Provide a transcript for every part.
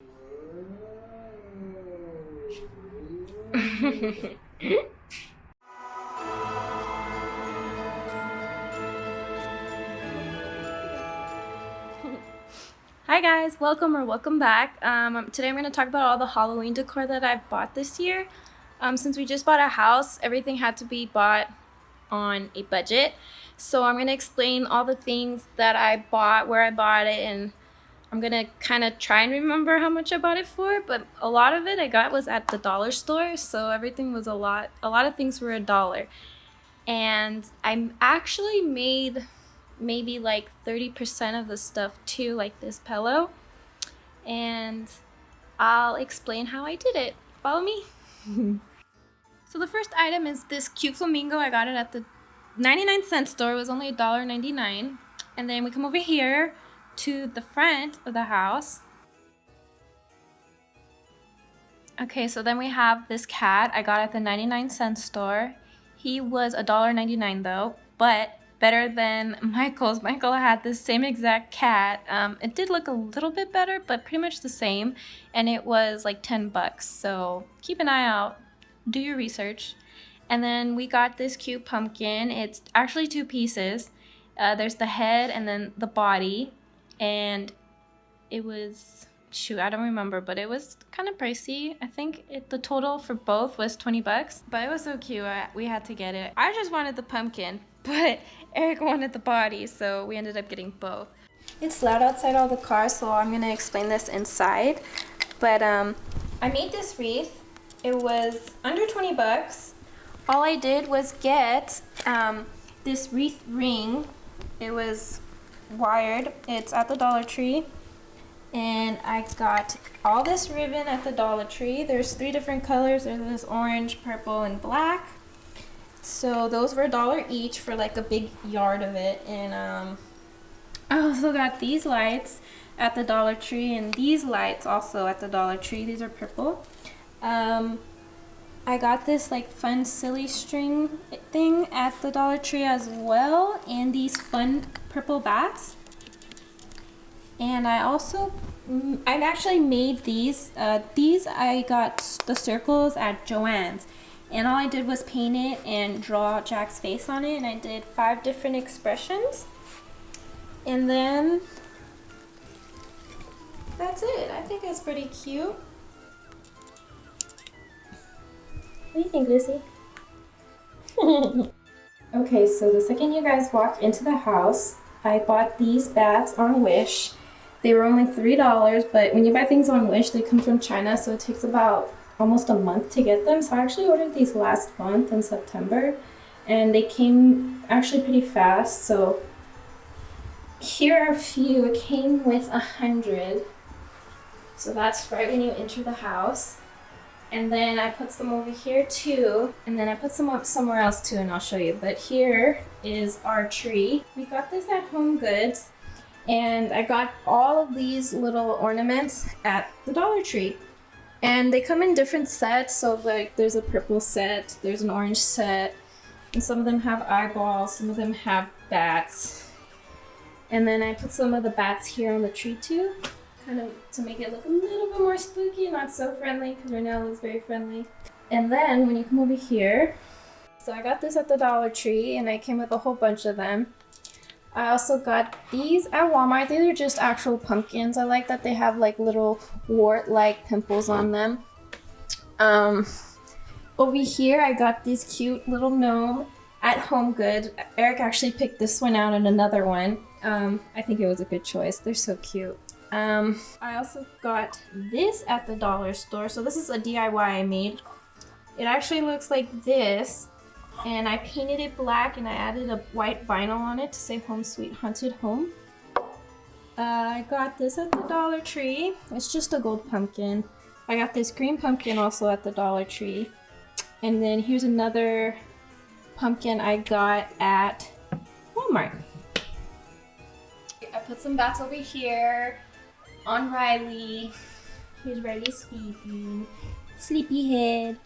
Hi guys, welcome back. Today I'm going to talk about all the Halloween decor that I've bought this year. Since we just bought a house, everything had to be bought on a budget. So I'm going to explain all the things that I bought, where I bought it, and I'm going to kind of try and remember how much I bought it for, but a lot of it I got was at the dollar store, so everything was a lot of things were $1. And I actually made maybe like 30% of the stuff too, like this pillow, and I'll explain how I did it. Follow me. So the first item is this cute flamingo. I got it at the 99-cent store. It was only $1.99. And then we come over here to the front of the house. Okay, so then we have this cat I got at the 99-cent store. He was $1.99 though, but better than Michael's. Michael had the same exact cat. It did look a little bit better, but pretty much the same, and it was like $10. So keep an eye out, do your research. And then we got this cute pumpkin. It's actually 2 pieces. There's the head and then the body, and it was, shoot, I don't remember, but it was kind of pricey. I think the total for both was $20, but it was so cute. We had to get it. I just wanted the pumpkin, but Eric wanted the body, so we ended up getting both. It's loud outside all the cars, so I'm gonna explain this inside. But I made this wreath. It was under $20. All I did was get this wreath ring. It was wired. It's at the Dollar Tree. And I got all this ribbon at the Dollar Tree. There's 3 different colors. There's this orange, purple, and black. So those were $1 each for like a big yard of it. And I also got these lights at the Dollar Tree, and these lights also at the Dollar Tree. These are purple. I got this like fun silly string thing at the Dollar Tree as well, and these fun purple bats. And I've actually made these. These I got the circles at Joann's. And all I did was paint it and draw Jack's face on it. And I did 5 different expressions. And then that's it. I think it's pretty cute. What do you think, Lucy? Okay, so the second you guys walk into the house, I bought these bats on Wish. They were only $3, but when you buy things on Wish, they come from China, so it takes about almost a month to get them. So I actually ordered these last month in September, and they came actually pretty fast. So here are a few. It came with 100. So that's right when you enter the house. And then I put some over here too, and then I put some up somewhere else too, and I'll show you. But here is our tree. We got this at Home Goods. And I got all of these little ornaments at the Dollar Tree. And they come in different sets. So like there's a purple set, there's an orange set, and some of them have eyeballs, some of them have bats. And then I put some of the bats here on the tree too, kind of to make it look a little bit more spooky, not so friendly, because Renelle is very friendly. And then when you come over here, so I got this at the Dollar Tree, and I came with a whole bunch of them. I also got these at Walmart. These are just actual pumpkins. I like that they have like little wart-like pimples on them. Over here, I got this cute little gnome at Home Good. Eric actually picked this one out and another one. I think it was a good choice. They're so cute. I also got this at the dollar store. So this is a DIY I made. It actually looks like this. And I painted it black and I added a white vinyl on it to say Home Sweet Haunted Home. I got this at the Dollar Tree. It's just a gold pumpkin. I got this green pumpkin also at the Dollar Tree. And then here's another pumpkin I got at Walmart. I put some bats over here on Riley. Here's Riley sleeping. Sleepyhead.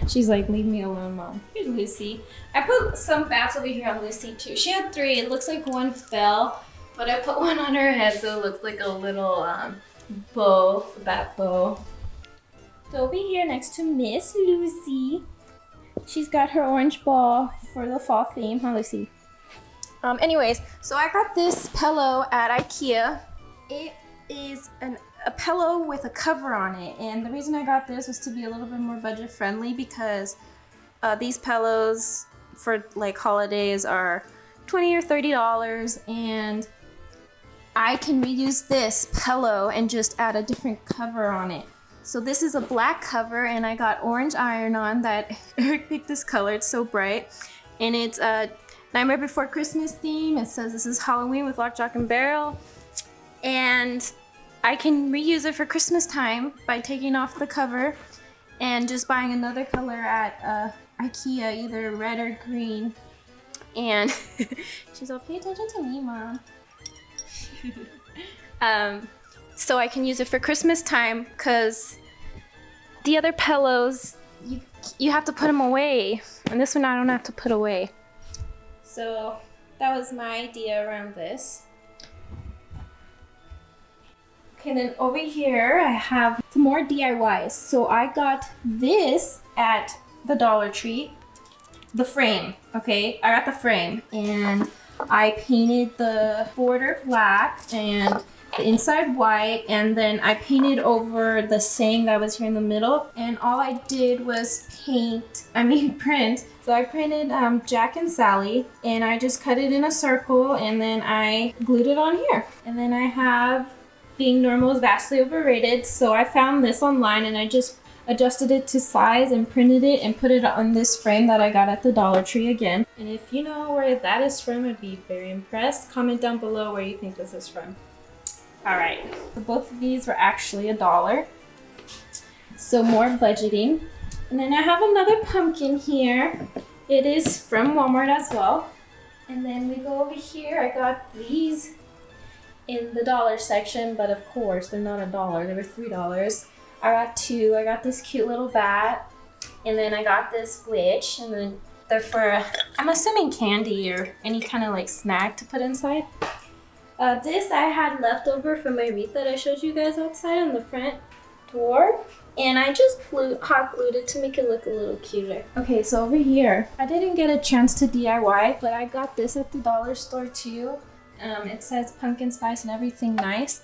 She's like, leave me alone, Mom. Here's Lucy. I put some bats over here on Lucy too. She had 3. It looks like one fell, but I put one on her head so it looks like a little bow, that bow. So over here next to Miss Lucy, she's got her orange ball for the fall theme, huh, Lucy? Anyways, so I got this pillow at IKEA. It is a pillow with a cover on it, and the reason I got this was to be a little bit more budget friendly because these pillows for like holidays are $20 or $30, and I can reuse this pillow and just add a different cover on it. So this is a black cover, and I got orange iron-on that Eric picked this color. It's so bright, and it's a Nightmare Before Christmas theme. It says this is Halloween with Lock, Jock, and Barrel, and I can reuse it for Christmas time by taking off the cover and just buying another color at IKEA, either red or green. And she's all, pay attention to me, Mom. So I can use it for Christmas time because the other pillows, you have to put them away, and this one I don't have to put away. So that was my idea around this. Okay, then over here I have some more DIYs. So I got this at the Dollar Tree, the frame, okay? I got the frame, and I painted the border black and the inside white, and then I painted over the saying that was here in the middle, and all I did was print. So I printed Jack and Sally, and I just cut it in a circle, and then I glued it on here. And then I have Being Normal is Vastly Overrated, so I found this online, and I just adjusted it to size and printed it and put it on this frame that I got at the Dollar Tree again. And if you know where that is from, I'd be very impressed. Comment down below where you think this is from. Alright, so both of these were actually $1, so more budgeting. And then I have another pumpkin here. It is from Walmart as well. And then we go over here. I got these in the dollar section, but of course they're not $1. They were $3. I got two. I got this cute little bat, and then I got this witch, and then they're for, I'm assuming, candy or any kind of like snack to put inside. This I had left over from my wreath that I showed you guys outside on the front door, and I just hot glued it to make it look a little cuter. Okay, so over here, I didn't get a chance to DIY, but I got this at the dollar store too. It says pumpkin spice and everything nice.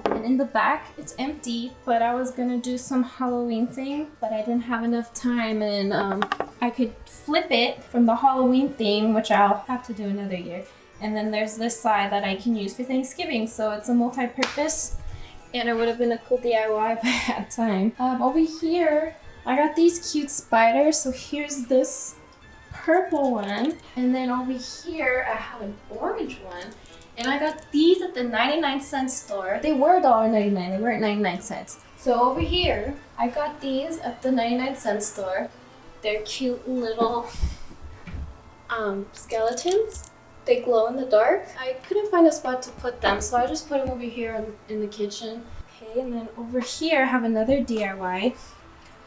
And in the back, it's empty, but I was gonna do some Halloween thing, but I didn't have enough time, and I could flip it from the Halloween theme, which I'll have to do another year. And then there's this side that I can use for Thanksgiving, so it's a multi-purpose, and it would have been a cool DIY if I had time. Over here, I got these cute spiders, so here's this purple one, and then over here, I have an orange one. And I got these at the 99-cent store. They were $1.99, they weren't 99 cents. So over here, I got these at the 99-cent store. They're cute little skeletons. They glow in the dark. I couldn't find a spot to put them, so I just put them over here in the kitchen. Okay, and then over here, I have another DIY.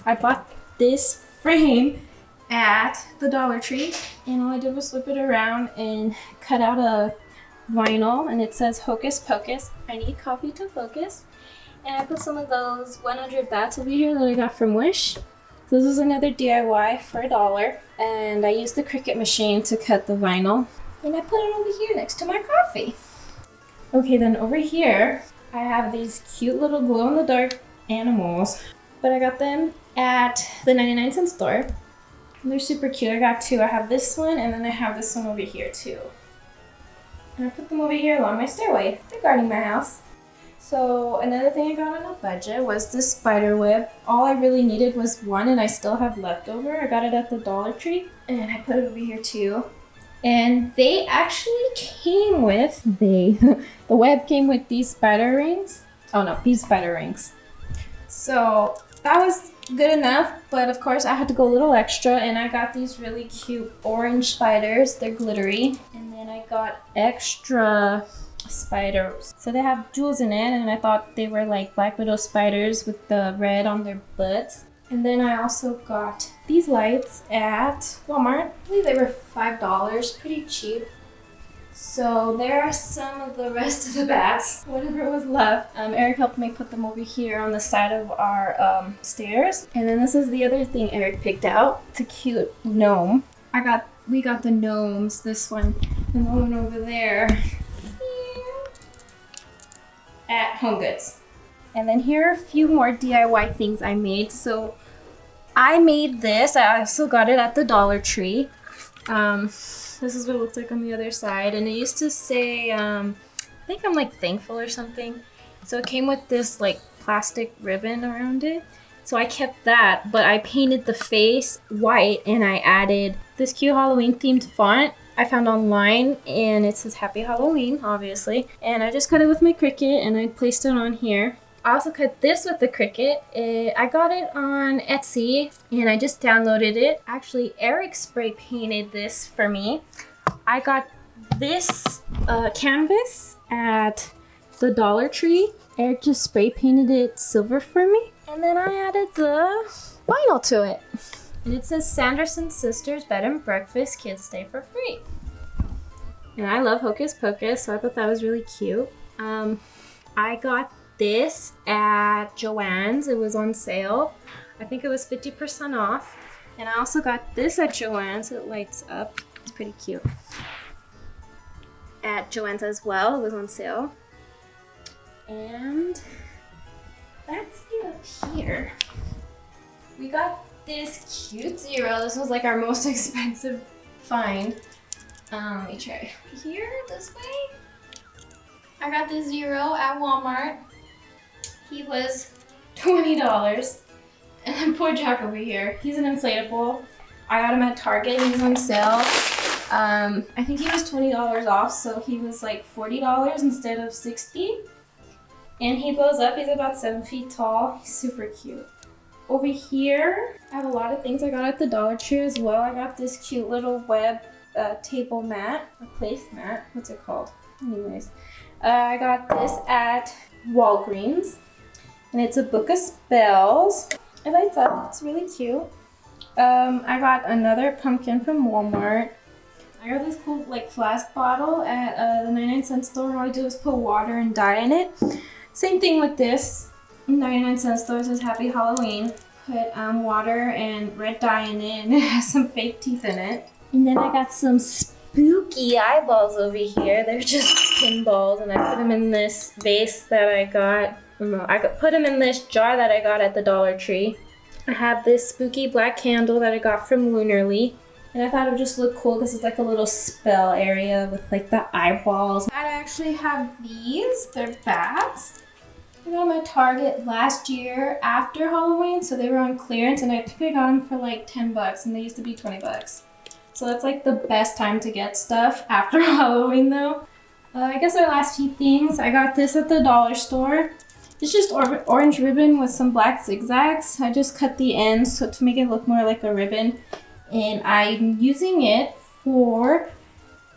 I bought this frame at the Dollar Tree, and all I did was flip it around and cut out a vinyl, and it says Hocus Pocus, I need coffee to focus. And I put some of those 100 bats over here that I got from Wish. So this is another DIY for $1, and I used the Cricut machine to cut the vinyl, and I put it over here next to my coffee. Okay, then over here I have these cute little glow-in-the-dark animals, but I got them at the 99-cent store. And they're super cute. I got two. I have this one, and then I have this one over here too. And I put them over here along my stairway. They're guarding my house. So another thing I got on a budget was this spider web. All I really needed was one, and I still have leftover. I got it at the Dollar Tree, and I put it over here too. And they actually came with, the web came with these spider rings. Oh no, these spider rings. So that was good enough, but of course I had to go a little extra, and I got these really cute orange spiders. They're glittery. And then I got extra spiders. So they have jewels in it, and I thought they were like Black Widow spiders with the red on their butts. And then I also got these lights at Walmart. I believe they were $5, pretty cheap. So there are some of the rest of the bats, whatever was left. Eric helped me put them over here on the side of our stairs. And then this is the other thing Eric picked out. It's a cute gnome. We got the gnomes, this one and the one over there at Home Goods. And then here are a few more DIY things I made. So I made this. I also got it at the Dollar Tree. This is what it looks like on the other side, and it used to say, I think I'm like thankful or something. So it came with this like plastic ribbon around it. So I kept that, but I painted the face white and I added this cute Halloween themed font I found online, and it says Happy Halloween, obviously. And I just cut it with my Cricut and I placed it on here. I also cut this with the Cricut. I got it on Etsy and I just downloaded it. Actually, Eric spray painted this for me. I got this canvas at the Dollar Tree. Eric just spray painted it silver for me. And then I added the vinyl to it. And it says Sanderson Sisters Bed and Breakfast, Kids Stay for Free. And I love Hocus Pocus, so I thought that was really cute. I got this at Joann's. It was on sale. I think it was 50% off. And I also got this at Joann's. It lights up. It's pretty cute. At Joann's as well. It was on sale. And let's see up here. We got this cute zero. This was like our most expensive find. Let me try here, this way. I got this zero at Walmart. He was $20. And then poor Jack over here, he's an inflatable. I got him at Target, he was on sale. I think he was $20 off, so he was like $40 instead of $60. And he blows up, he's about 7 feet tall. He's super cute. Over here, I have a lot of things I got at the Dollar Tree as well. I got this cute little web table mat, a place mat. What's it called? Anyways, I got this at Walgreens. And it's a book of spells. It lights up, it's really cute. I got another pumpkin from Walmart. I got this cool like flask bottle at the 99-cent store. All I do is put water and dye in it. Same thing with this. 99-cent store says Happy Halloween. Put water and red dye in it, and it has some fake teeth in it. And then I got some spooky eyeballs over here. They're just pinballs, and I put them in this vase that I got. Put them in this jar that I got at the Dollar Tree. I have this spooky black candle that I got from Lunarly. And I thought it would just look cool because it's like a little spell area with like the eyeballs. I actually have these. They're bats. I got them at Target last year after Halloween, so they were on clearance, and I think I got them for like 10 bucks, and they used to be 20 bucks. So that's like the best time to get stuff after Halloween though. I guess our last few things, I got this at the dollar store. It's just orange ribbon with some black zigzags. I just cut the ends so to make it look more like a ribbon. And I'm using it for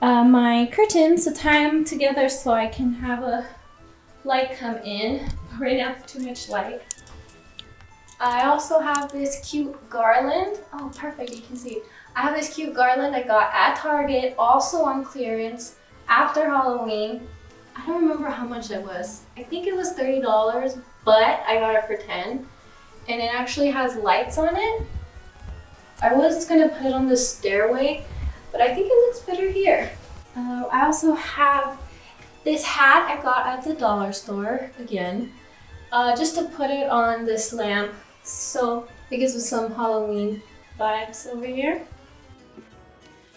my curtains to tie them together so I can have a light come in. Right now it's too much light. I also have this cute garland. Oh, perfect, you can see. I have this cute garland I got at Target, also on clearance after Halloween. I don't remember how much it was. I think it was $30, but I got it for 10. And it actually has lights on it. I was gonna put it on the stairway, but I think it looks better here. I also have this hat I got at the dollar store, again, just to put it on this lamp. So it gives us some Halloween vibes over here.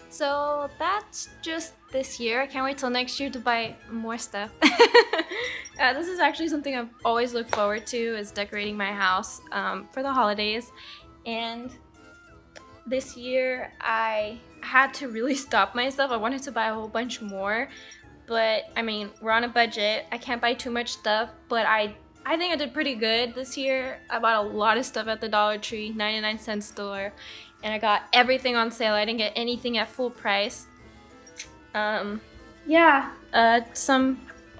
So that's just this year. I can't wait till next year to buy more stuff. This is actually something I've always looked forward to, is decorating my house for the holidays. And this year I had to really stop myself. I wanted to buy a whole bunch more, but I mean, we're on a budget. I can't buy too much stuff, but I think I did pretty good this year. I bought a lot of stuff at the Dollar Tree, 99-cent store, and I got everything on sale. I didn't get anything at full price. Some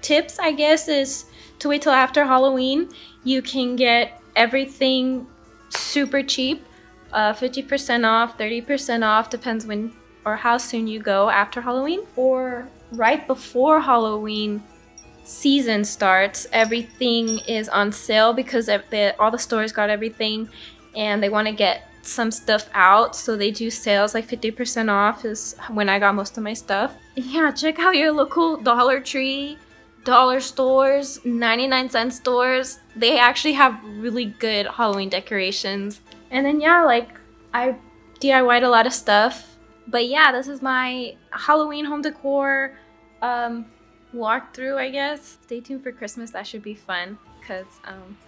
tips, I guess, is to wait till after Halloween. You can get everything super cheap, 50% off, 30% off, depends when or how soon you go after Halloween. Or right before Halloween season starts, everything is on sale because all the stores got everything and they want to get some stuff out, so they do sales like 50% off is when I got most of my stuff. Yeah, check out your local Dollar Tree, dollar stores, 99-cent stores. They actually have really good Halloween decorations. And then yeah, like I DIY'd a lot of stuff. But yeah, this is my Halloween home decor walkthrough, I guess. Stay tuned for Christmas. That should be fun because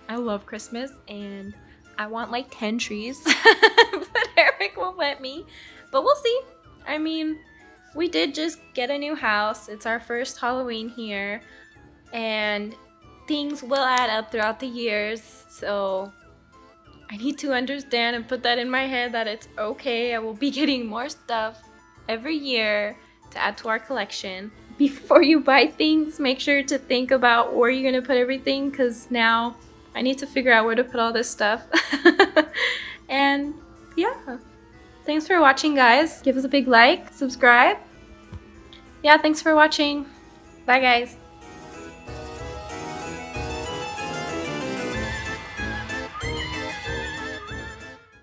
I love Christmas and I want like 10 trees, but Eric won't let me. But we'll see. I mean, we did just get a new house. It's our first Halloween here, and things will add up throughout the years. So I need to understand and put that in my head that it's okay. I will be getting more stuff every year to add to our collection. Before you buy things, make sure to think about where you're gonna put everything, because now I need to figure out where to put all this stuff. And yeah, thanks for watching, guys. Give us a big like, subscribe. Yeah, thanks for watching. Bye, guys.